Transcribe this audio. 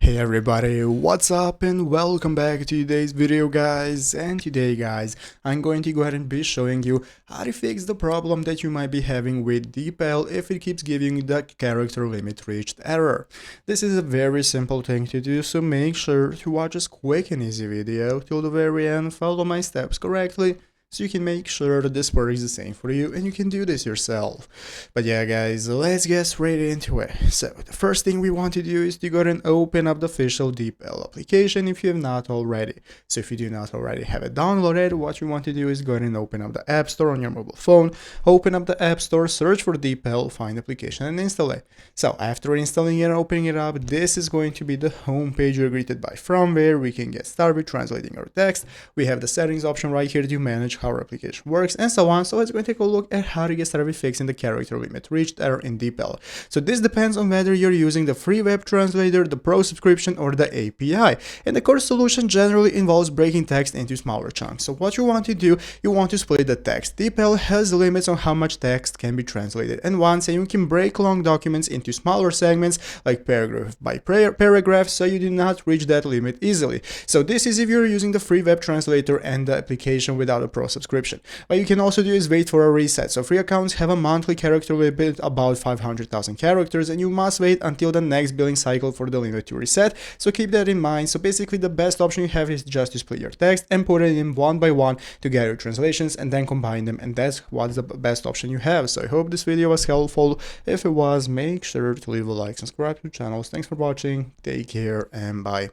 Hey everybody, what's up and welcome back to today's video guys. And today guys, I'm going to go ahead and be showing you how to fix the problem that you might be having with DeepL if it keeps giving you the character limit reached error. This is a very simple thing to do, so make sure to watch this quick and easy video till the very end, follow my steps correctly, so you can make sure that this works the same for you and you can do this yourself. But yeah guys, let's get straight into it. So the first thing we want to do is to go ahead and open up the official DeepL application if you have not already. So if you do not already have it downloaded, what you want to do is go ahead and open up the App Store on your mobile phone, open up the App Store, search for DeepL, find the application and install it. So after installing it and opening it up, this is going to be the home page you're greeted by, from where we can get started with translating our text. We have the settings option right here to manage how our application works and so on. So let's go and take a look at how to get started with fixing the character limit reached error in DeepL. So this depends on whether you're using the free web translator, the pro subscription, or the API. And the core solution generally involves breaking text into smaller chunks. So what you want to do, you want to split the text. DeepL has limits on how much text can be translated and once, and you can break long documents into smaller segments like paragraph by paragraph, so you do not reach that limit easily. So this is if you're using the free web translator and the application without a pro subscription. What you can also do is wait for a reset. So free accounts have a monthly character limit about 500,000 characters and you must wait until the next billing cycle for the limit to reset. So keep that in mind. So basically the best option you have is just to split your text and put it in one by one to get your translations and then combine them, and that's what's the best option you have. So I hope this video was helpful. If it was, make sure to leave a like, subscribe to the channel. Thanks for watching, take care and bye.